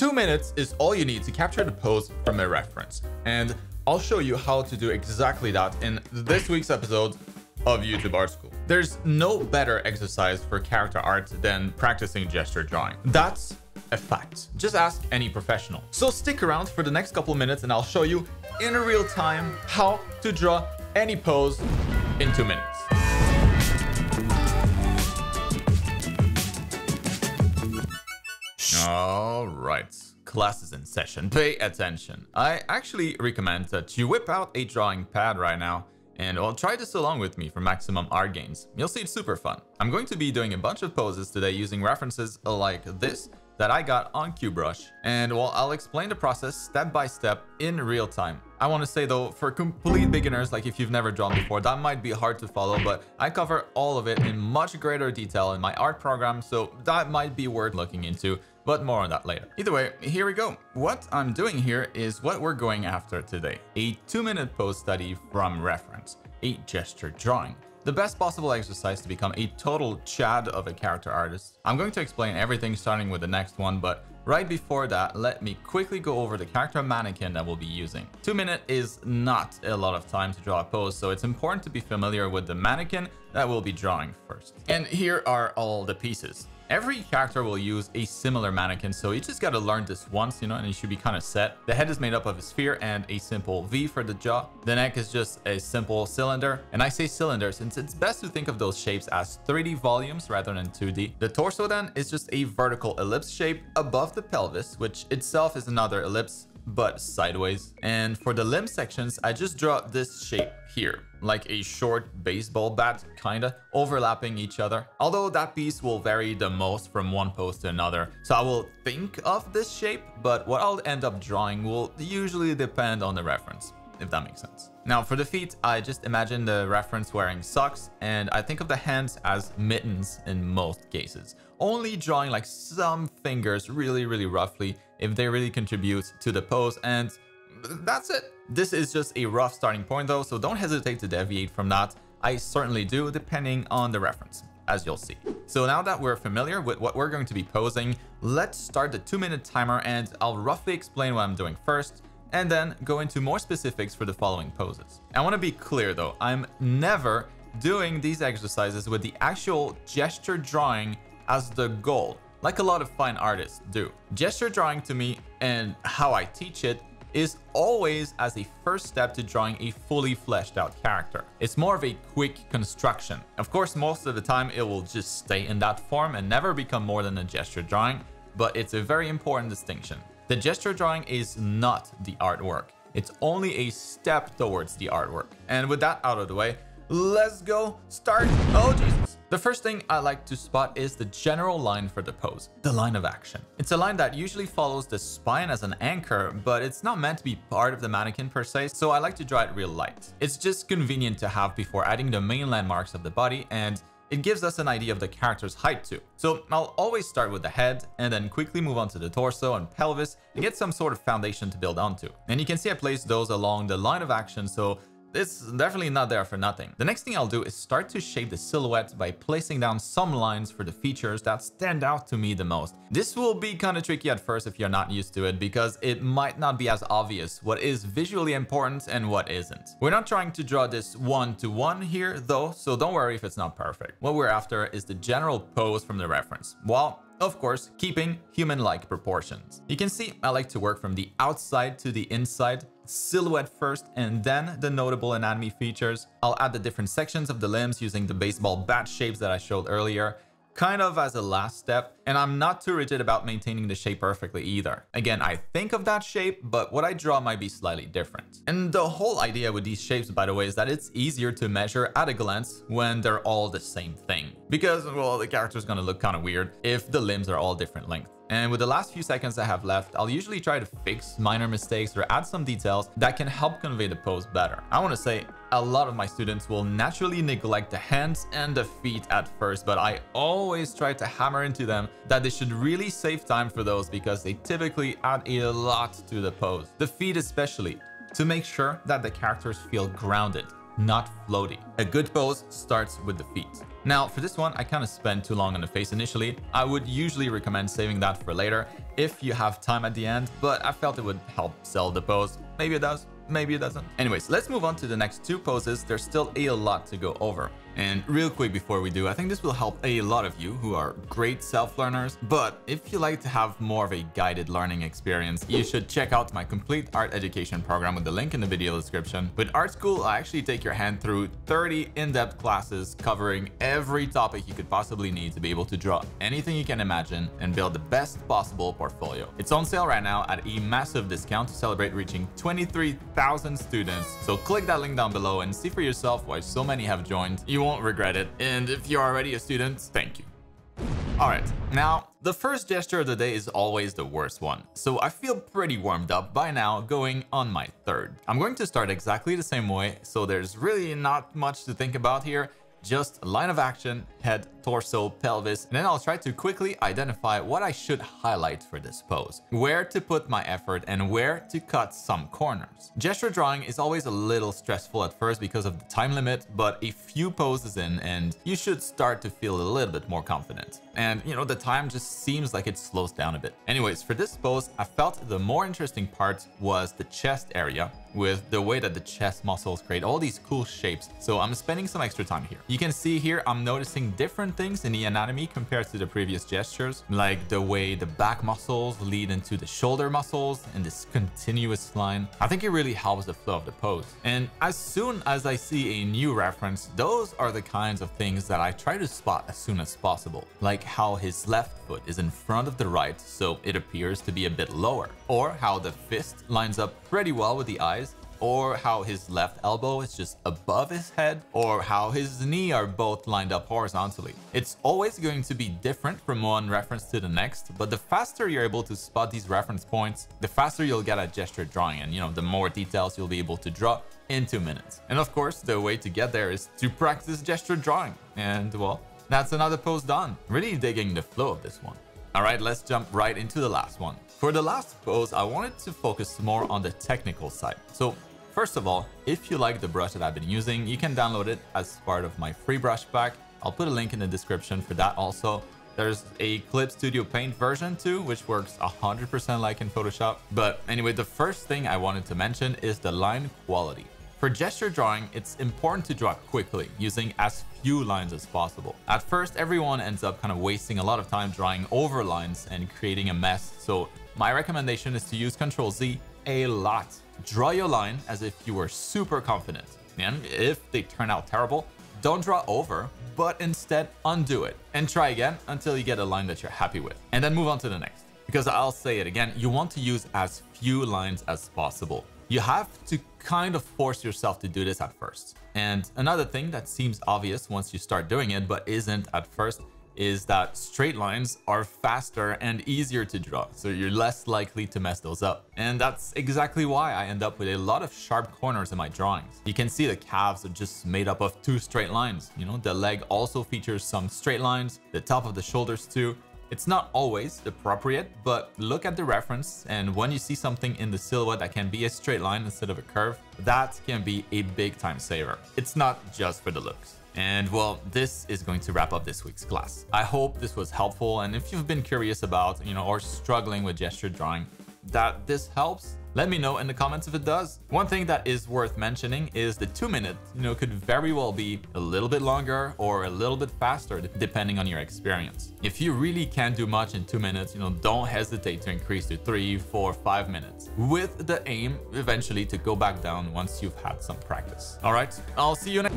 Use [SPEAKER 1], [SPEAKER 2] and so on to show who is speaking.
[SPEAKER 1] 2 minutes is all you need to capture the pose from a reference. And I'll show you how to do exactly that in this week's episode of YouTube Art School. There's no better exercise for character art than practicing gesture drawing. That's a fact. Just ask any professional. So stick around for the next couple minutes and I'll show you in real time how to draw any pose in 2 minutes. All right, class is in session. Pay attention. I actually recommend that you whip out a drawing pad right now and try this along with me for maximum art gains. You'll see it's super fun. I'm going to be doing a bunch of poses today using references like this that I got on QBrush, and I'll explain the process step by step in real time. I want to say though, for complete beginners, like if you've never drawn before, that might be hard to follow, but I cover all of it in much greater detail in my art program, so that might be worth looking into, but more on that later. Either way, here we go. What I'm doing here is what we're going after today: a 2-minute pose study from reference, a gesture drawing. The best possible exercise to become a total Chad of a character artist. I'm going to explain everything starting with the next one, but right before that, let me quickly go over the character mannequin that we'll be using. 2 minutes is not a lot of time to draw a pose, so it's important to be familiar with the mannequin that we'll be drawing first. And here are all the pieces. Every character will use a similar mannequin, so you just got to learn this once, and you should be kind of set. The head is made up of a sphere and a simple V for the jaw. The neck is just a simple cylinder, and I say cylinder since it's best to think of those shapes as 3D volumes rather than 2D. The torso then is just a vertical ellipse shape above the pelvis, which itself is another ellipse but sideways. And for the limb sections, I just draw this shape here, like a short baseball bat, kinda overlapping each other, although that piece will vary the most from one pose to another. So I will think of this shape, but what I'll end up drawing will usually depend on the reference, if that makes sense. Now for the feet, I just imagine the reference wearing socks, and I think of the hands as mittens in most cases, only drawing like some fingers really roughly if they really contribute to the pose, and that's it. This is just a rough starting point though, so don't hesitate to deviate from that. I certainly do, depending on the reference, as you'll see. So now that we're familiar with what we're going to be posing, let's start the 2-minute timer, and I'll roughly explain what I'm doing first, and then go into more specifics for the following poses. I want to be clear though, I'm never doing these exercises with the actual gesture drawing as the goal, like a lot of fine artists do. Gesture drawing to me, and how I teach it, is always as a first step to drawing a fully fleshed out character. It's more of a quick construction. Of course, most of the time it will just stay in that form and never become more than a gesture drawing, but it's a very important distinction. The gesture drawing is not the artwork. It's only a step towards the artwork. And with that out of the way, let's go start. Oh Jesus. The first thing I like to spot is the general line for the pose, the line of action. It's a line that usually follows the spine as an anchor, but it's not meant to be part of the mannequin per se, so I like to draw it real light. It's just convenient to have before adding the main landmarks of the body, and it gives us an idea of the character's height too. So I'll always start with the head and then quickly move on to the torso and pelvis to get some sort of foundation to build onto. And you can see I placed those along the line of action, so it's definitely not there for nothing. The next thing I'll do is start to shape the silhouette by placing down some lines for the features that stand out to me the most. This will be kind of tricky at first if you're not used to it, because it might not be as obvious what is visually important and what isn't. We're not trying to draw this one-to-one here though, so don't worry if it's not perfect. What we're after is the general pose from the reference, while of course keeping human-like proportions. You can see I like to work from the outside to the inside, silhouette first and then the notable anatomy features. I'll add the different sections of the limbs using the baseball bat shapes that I showed earlier, kind of as a last step, and I'm not too rigid about maintaining the shape perfectly either. Again, I think of that shape, but what I draw might be slightly different. And the whole idea with these shapes, by the way, is that it's easier to measure at a glance when they're all the same thing, because the character's gonna look kind of weird if the limbs are all different length. And with the last few seconds I have left, I'll usually try to fix minor mistakes or add some details that can help convey the pose better. I want to say a lot of my students will naturally neglect the hands and the feet at first, but I always try to hammer into them that they should really save time for those, because they typically add a lot to the pose. The feet especially, to make sure that the characters feel grounded, not floaty. A good pose starts with the feet. Now, for this one, I kind of spent too long on the face initially. I would usually recommend saving that for later if you have time at the end, but I felt it would help sell the pose. Maybe it does, maybe it doesn't. Anyways, let's move on to the next two poses. There's still a lot to go over. And real quick before we do, I think this will help a lot of you who are great self-learners, but if you like to have more of a guided learning experience, you should check out my complete art education program with the link in the video description. With Art School, I actually take your hand through 30 in-depth classes covering every topic you could possibly need to be able to draw anything you can imagine and build the best possible portfolio. It's on sale right now at a massive discount to celebrate reaching 23,000 students. So click that link down below and see for yourself why so many have joined. You won't regret it, and if you're already a student, thank you. Alright, now the first gesture of the day is always the worst one, so I feel pretty warmed up by now going on my third. I'm going to start exactly the same way, so there's really not much to think about here. Just a line of action, head, torso, pelvis, and then I'll try to quickly identify what I should highlight for this pose, where to put my effort, and where to cut some corners. Gesture drawing is always a little stressful at first because of the time limit, but a few poses in and you should start to feel a little bit more confident. And you know, the time just seems like it slows down a bit. Anyways, for this pose, I felt the more interesting part was the chest area, with the way that the chest muscles create all these cool shapes. So I'm spending some extra time here. You can see here, I'm noticing different things in the anatomy compared to the previous gestures, like the way the back muscles lead into the shoulder muscles in this continuous line. I think it really helps the flow of the pose. And as soon as I see a new reference, those are the kinds of things that I try to spot as soon as possible, like how his left foot is in front of the right, so it appears to be a bit lower, or how the fist lines up pretty well with the eyes, or how his left elbow is just above his head, or how his knee are both lined up horizontally. It's always going to be different from one reference to the next, but the faster you're able to spot these reference points, the faster you'll get at gesture drawing, and you know, the more details you'll be able to draw in 2 minutes. And of course, the way to get there is to practice gesture drawing. And well, that's another pose done. Really digging the flow of this one. All right, let's jump right into the last one. For the last pose, I wanted to focus more on the technical side. So first of all, if you like the brush that I've been using, you can download it as part of my free brush pack. I'll put a link in the description for that also. There's a Clip Studio Paint version too, which works 100% like in Photoshop. But anyway, the first thing I wanted to mention is the line quality. For gesture drawing, it's important to draw quickly, using as few lines as possible. At first, everyone ends up kind of wasting a lot of time drawing over lines and creating a mess. So my recommendation is to use Ctrl-Z a lot. Draw your line as if you were super confident. And if they turn out terrible, don't draw over, but instead undo it and try again until you get a line that you're happy with. And then move on to the next. Because I'll say it again, you want to use as few lines as possible. You have to kind of force yourself to do this at first. And another thing that seems obvious once you start doing it, but isn't at first, is that straight lines are faster and easier to draw, so you're less likely to mess those up. And that's exactly why I end up with a lot of sharp corners in my drawings. You can see the calves are just made up of 2 straight lines. You know, the leg also features some straight lines, the top of the shoulders too. It's not always appropriate, but look at the reference, and when you see something in the silhouette that can be a straight line instead of a curve, that can be a big time saver. It's not just for the looks. And well, this is going to wrap up this week's class. I hope this was helpful, and if you've been curious about, or struggling with gesture drawing, that this helps, let me know in the comments if it does. One thing that is worth mentioning is the 2 minute, could very well be a little bit longer or a little bit faster depending on your experience. If you really can't do much in 2 minutes, don't hesitate to increase to 3, 4, 5 minutes, with the aim eventually to go back down once you've had some practice. All right, I'll see you next.